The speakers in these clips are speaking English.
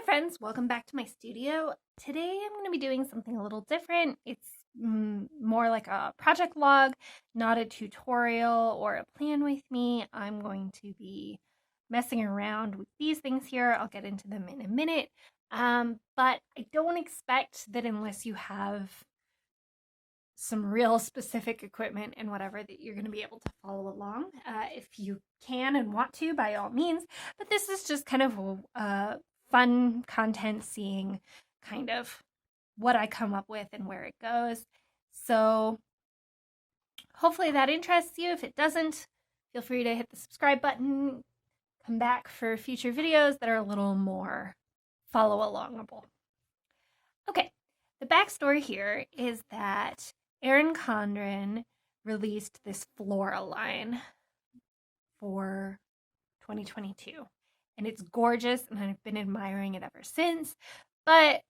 Hi friends, welcome back to my studio. Today I'm going to be doing something a little different. It's more like a project log, not a tutorial or a plan with me. I'm going to be messing around with these things here. I'll get into them in a minute. But I don't expect that unless you have some real specific equipment and whatever that you're going to be able to follow along. If you can and want to, by all means. But this is just kind of fun content, seeing kind of what I come up with and where it goes. So hopefully that interests you. If it doesn't, feel free to hit the subscribe button. Come back for future videos that are a little more follow alongable. Okay, the backstory here is that Erin Condren released this Flora line for 2022. And it's gorgeous, and I've been admiring it ever since. But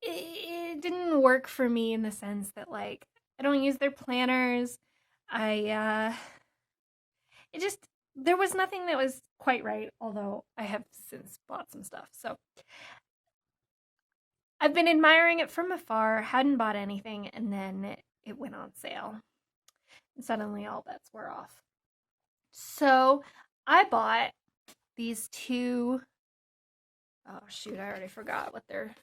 it didn't work for me in the sense that, like, I don't use their planners. There was nothing that was quite right, although I have since bought some stuff. So I've been admiring it from afar, hadn't bought anything, and then it went on sale. And suddenly all bets were off. So I bought these two, oh shoot, I already forgot what their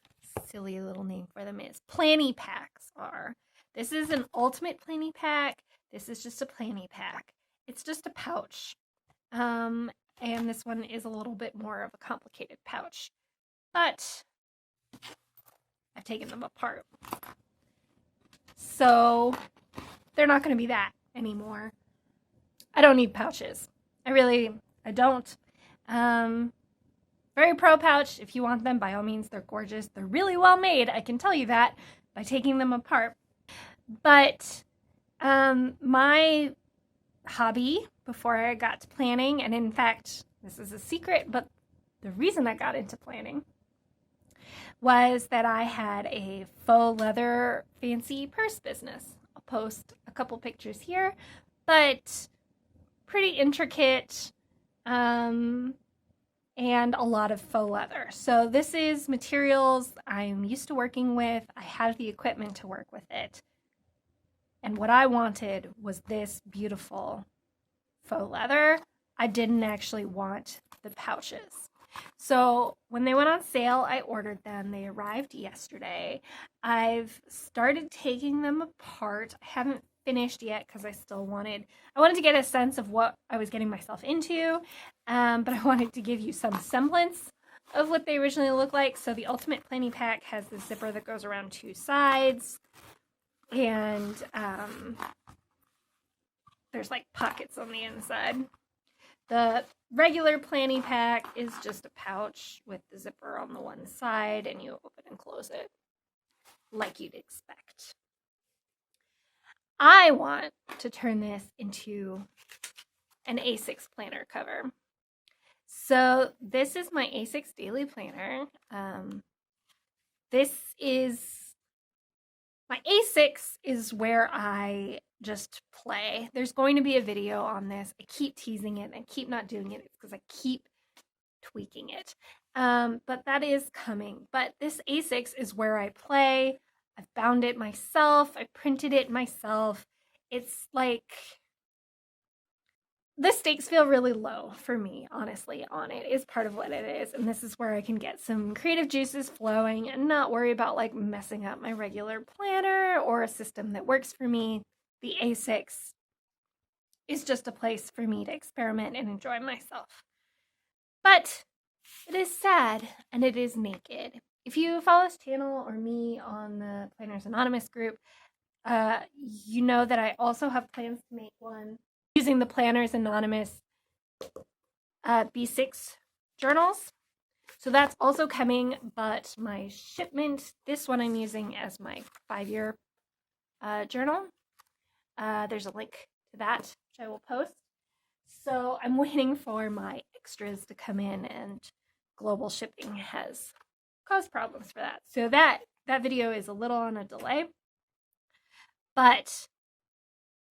silly little name for them is. Planny packs are. This is an ultimate Planny pack. This is just a Planny pack. It's just a pouch. And this one is a little bit more of a complicated pouch. But I've taken them apart. So they're not going to be that anymore. I don't need pouches. I don't. Very pro pouch. If you want them, by all means, they're gorgeous. They're really well made. I can tell you that by taking them apart. But my hobby before I got to planning, and in fact, this is a secret, but the reason I got into planning was that I had a faux leather fancy purse business. I'll post a couple pictures here, but pretty intricate, and a lot of faux leather. So this is materials I'm used to working with. I have the equipment to work with it. And what I wanted was this beautiful faux leather. I didn't actually want the pouches. So when they went on sale, I ordered them. They arrived yesterday. I've started taking them apart. I haven't finished yet because I wanted to get a sense of what I was getting myself into, but I wanted to give you some semblance of what they originally look like. So the Ultimate Planny Pack has this zipper that goes around two sides, and there's like pockets on the inside. The regular Planny Pack is just a pouch with the zipper on the one side, and you open and close it like you'd expect. I want to turn this into an A6 planner cover. So this is my A6 daily planner. My A6 is where I just play. There's going to be a video on this. I keep teasing it. I keep not doing it. It's because I keep tweaking it. But that is coming. But this A6 is where I play. I bound it myself. I printed it myself. It's like, the stakes feel really low for me, honestly, on it is part of what it is. And this is where I can get some creative juices flowing and not worry about like messing up my regular planner or a system that works for me. The A6 is just a place for me to experiment and enjoy myself. But it is sad and it is naked. If you follow this channel or me on the Planners Anonymous group, you know that I also have plans to make one using the Planners Anonymous B6 journals. So that's also coming, but my shipment, this one I'm using as my 5-year journal. There's a link to that, which I will post. So I'm waiting for my extras to come in, and global shipping has caused problems for that. So that video is a little on a delay. But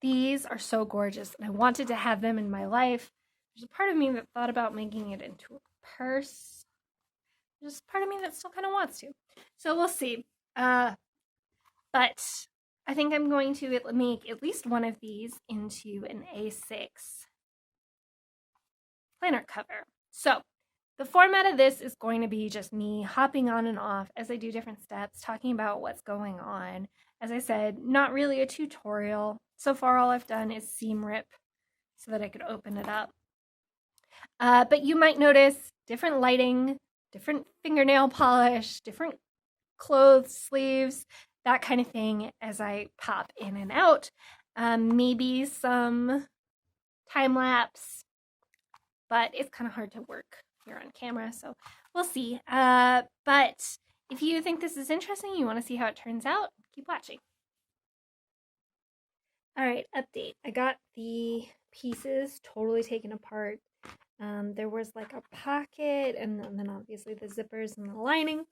these are so gorgeous, and I wanted to have them in my life. There's a part of me that thought about making it into a purse, There's part of me that still kind of wants to. So we'll see. But I think I'm going to make at least one of these into an A6 planner cover. So the format of this is going to be just me hopping on and off as I do different steps, talking about what's going on. As I said, not really a tutorial. So far, all I've done is seam rip so that I could open it up. But you might notice different lighting, different fingernail polish, different clothes, sleeves, that kind of thing as I pop in and out. Maybe some time lapse, but it's kind of hard to work here on camera, so we'll see. But if you think this is interesting, you want to see how it turns out, keep watching. All right, update. I got the pieces totally taken apart. There was like a pocket and then obviously the zippers and the lining,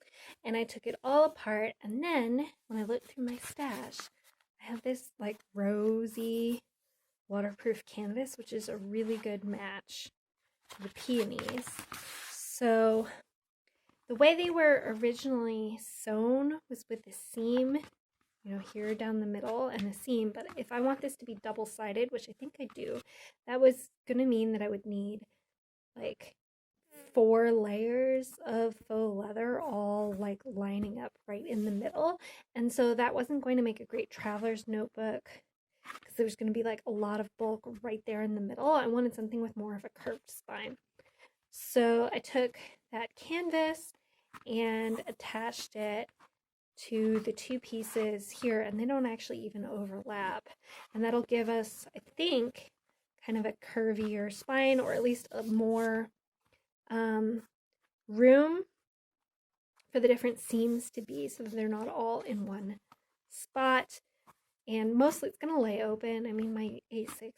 and I took it all apart, and then when I looked through my stash, I have this like rosy waterproof canvas, which is a really good match to the peonies. So the way they were originally sewn was with the seam, here down the middle and the seam, but if I want this to be double-sided, which I think I do, that was going to mean that I would need like 4 layers of faux leather all like lining up right in the middle, and so that wasn't going to make a great traveler's notebook because there was going to be like a lot of bulk right there in the middle. I wanted something with more of a curved spine. So I took that canvas and attached it to the 2 pieces here, and they don't actually even overlap, and that'll give us, I think, kind of a curvier spine, or at least a more room for the different seams to be, so that they're not all in one spot. And mostly it's going to lay open. I mean, my A6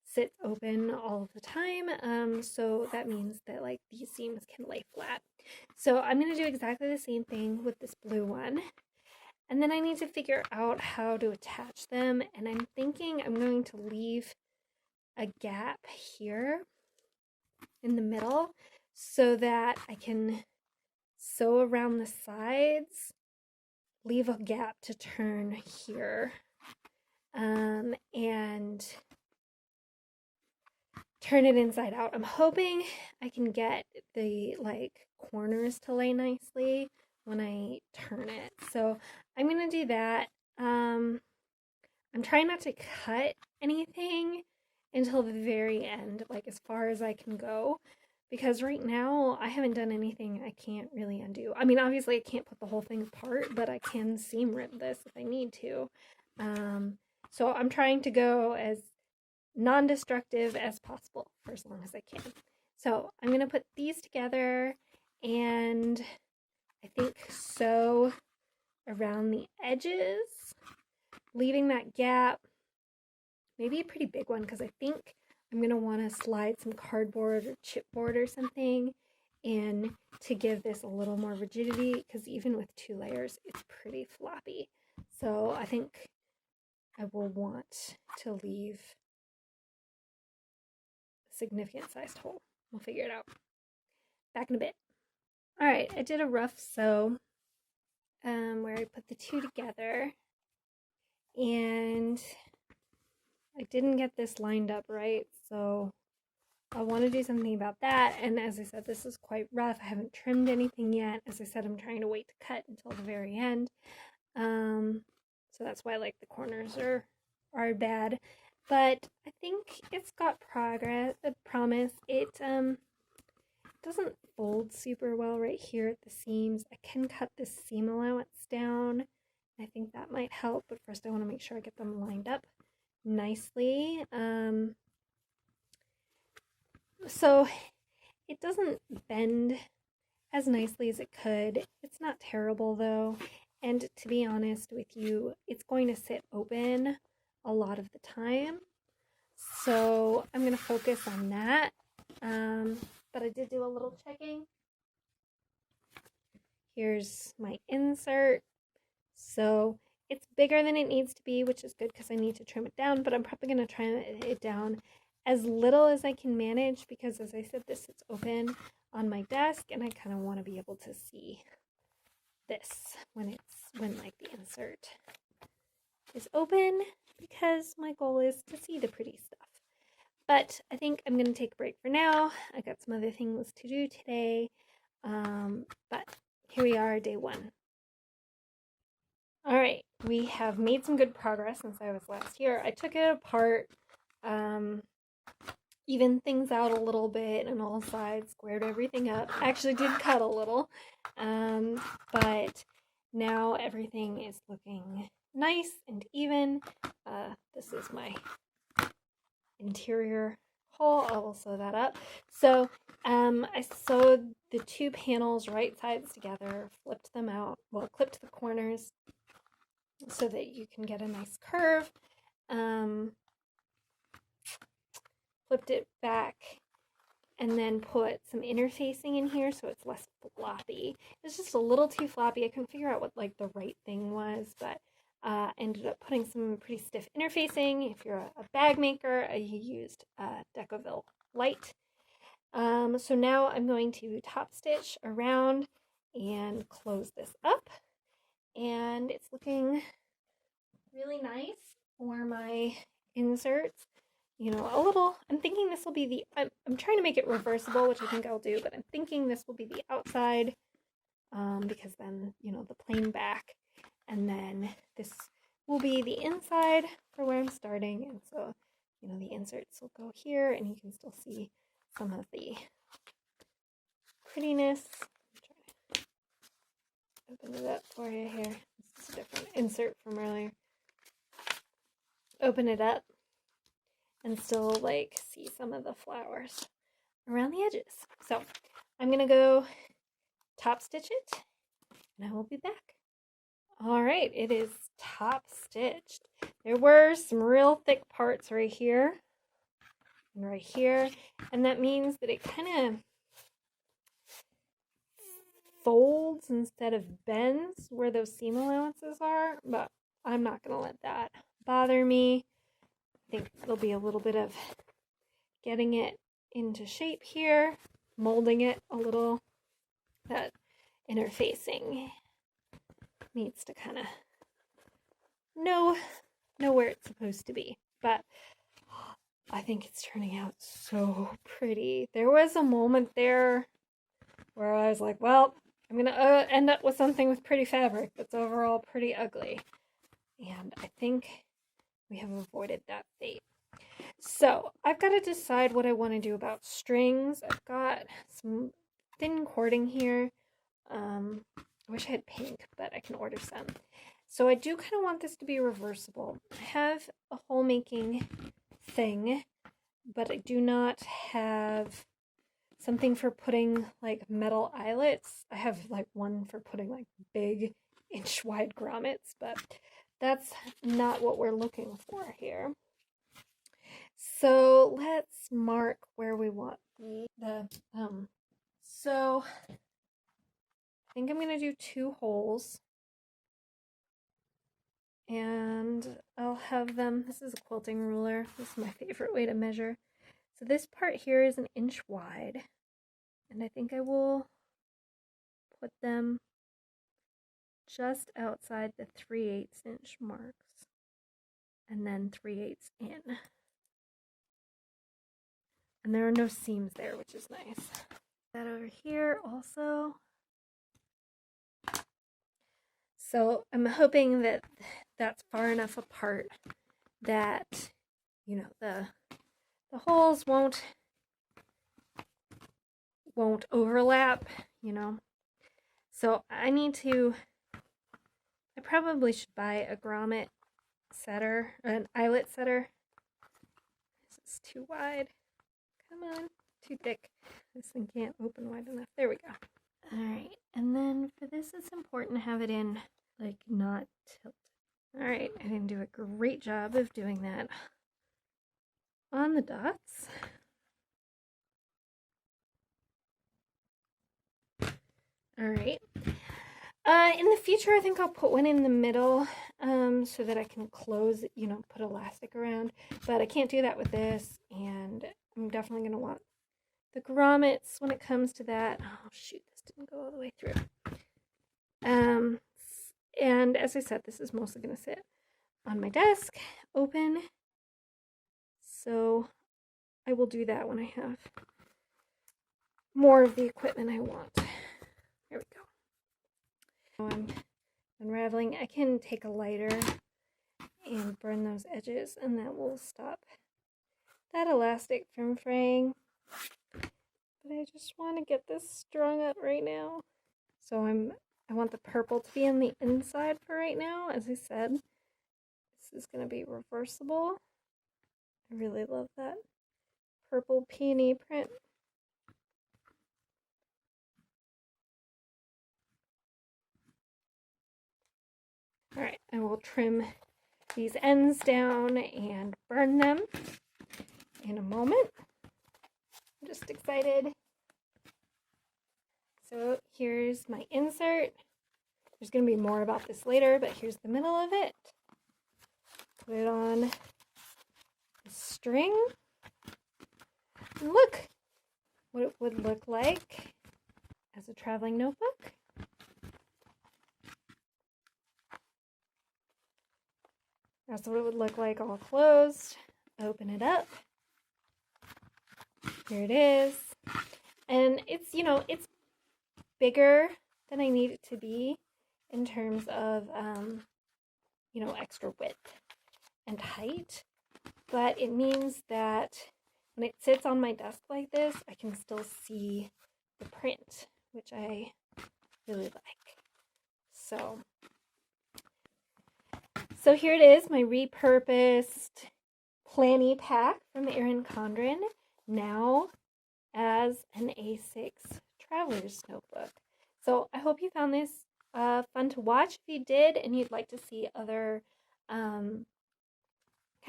sits open all the time, so that means that like these seams can lay flat. So I'm going to do exactly the same thing with this blue one, and then I need to figure out how to attach them, and I'm thinking I'm going to leave a gap here in the middle so that I can sew around the sides, leave a gap to turn here, and turn it inside out. I'm hoping I can get the like corners to lay nicely when I turn it. So I'm gonna do that. I'm trying not to cut anything until the very end, like as far as I can go, because right now I haven't done anything I can't really undo. I mean, obviously I can't put the whole thing apart, but I can seam rip this if I need to. So I'm trying to go as non-destructive as possible for as long as I can. So I'm going to put these together and I think sew around the edges, leaving that gap, maybe a pretty big one, because I think I'm going to want to slide some cardboard or chipboard or something in to give this a little more rigidity, because even with 2 layers, it's pretty floppy. So I think I will want to leave a significant sized hole. We'll figure it out. Back in a bit. All right, I did a rough sew where I put the 2 together, and I didn't get this lined up right, so I want to do something about that. And as I said, this is quite rough. I haven't trimmed anything yet. As I said, I'm trying to wait to cut until the very end. So that's why like the corners are bad. But I think it's got promise. It doesn't fold super well right here at the seams. I can cut this seam allowance down. I think that might help, but first I want to make sure I get them lined up nicely. So it doesn't bend as nicely as it could. It's not terrible though, and to be honest with you, it's going to sit open a lot of the time, so I'm going to focus on that. But I did do a little checking. Here's my insert. So it's bigger than it needs to be, which is good because I need to trim it down, but I'm probably going to trim it down as little as I can manage because, as I said, this sits open on my desk, and I kind of want to be able to see this when like the insert is open, because my goal is to see the pretty stuff. But I think I'm going to take a break for now. I got some other things to do today. But here we are, day 1. All right, we have made some good progress since I was last here. I took it apart, evened things out a little bit on all sides, squared everything up. I actually did cut a little, but now everything is looking nice and even. This is my interior hole. I will sew that up. So I sewed the 2 panels right sides together, flipped them out, well, clipped the corners so that you can get a nice curve. Flipped it back and then put some interfacing in here so it's less floppy. It's just a little too floppy. I couldn't figure out what like the right thing was, but ended up putting some pretty stiff interfacing. If you're a bag maker, you used Decoville Light. So now I'm going to top stitch around and close this up, and it's looking really nice for my inserts. You know, a little, I'm thinking this will be the, I'm trying to make it reversible, which I think I'll do, but I'm thinking this will be the outside, because then, you know, the plain back, and then this will be the inside for where I'm starting, and so, you know, the inserts will go here, and you can still see some of the prettiness. I'm trying to open it up for you here. This is a different insert from earlier. Open it up and still like see some of the flowers around the edges. So I'm gonna go top stitch it, and I will be back. All right, it is top stitched. There were some real thick parts right here and right here, and that means that it kind of folds instead of bends where those seam allowances are, but I'm not gonna let that bother me. I think there'll be a little bit of getting it into shape here, molding it a little. That interfacing needs to kind of know where it's supposed to be, but I think it's turning out so pretty. There was a moment there where I was like, well, I'm gonna end up with something with pretty fabric that's overall pretty ugly, and I think we have avoided that fate. So I've got to decide what I want to do about strings. I've got some thin cording here. I wish I had pink, but I can order some. So I do kind of want this to be reversible. I have a hole making thing, but I do not have something for putting like metal eyelets. I have like one for putting like big inch wide grommets, but that's not what we're looking for here. So let's mark where we want the so I think I'm going to do 2 holes, and I'll have them, this is a quilting ruler, this is my favorite way to measure. So this part here is 1 inch wide, and I think I will put them just outside the 3/8 inch marks, and then 3/8 in. And there are no seams there, which is nice. That over here also. So I'm hoping that that's far enough apart that, you know, the holes won't overlap, you know. So I probably should buy a grommet setter, an eyelet setter. This is too wide. Come on, too thick. This thing can't open wide enough. There we go. All right, and then for this, it's important to have it in, like, not tilt. All right, I didn't do a great job of doing that on the dots. All right. In the future, I think I'll put one in the middle so that I can close, you know, put elastic around. But I can't do that with this, and I'm definitely going to want the grommets when it comes to that. Oh shoot, this didn't go all the way through. And as I said, this is mostly going to sit on my desk, open. So I will do that when I have more of the equipment I want. There we go. Now I'm unraveling. I can take a lighter and burn those edges, and that will stop that elastic from fraying. But I just want to get this strung up right now. So I want the purple to be on the inside for right now. As I said, this is going to be reversible. I really love that purple peony print. All right, I will trim these ends down and burn them in a moment. I'm just excited. So here's my insert. There's going to be more about this later, but here's the middle of it. Put it on the string. And look what it would look like as a traveling notebook. That's what it would look like all closed. Open it up. Here it is. And it's, it's bigger than I need it to be in terms of, extra width and height. But it means that when it sits on my desk like this, I can still see the print, which I really like. So here it is, my repurposed Planny pack from Erin Condren, now as an A6 traveler's notebook. So I hope you found this fun to watch. If you did and you'd like to see other kind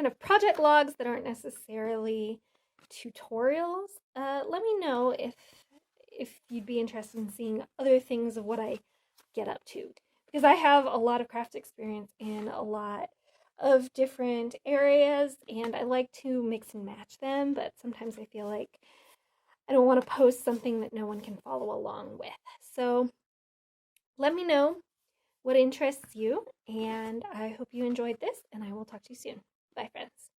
of project logs that aren't necessarily tutorials, let me know if you'd be interested in seeing other things of what I get up to, because I have a lot of craft experience in a lot of different areas and I like to mix and match them, but sometimes I feel like I don't want to post something that no one can follow along with. So let me know what interests you, and I hope you enjoyed this, and I will talk to you soon. Bye, friends.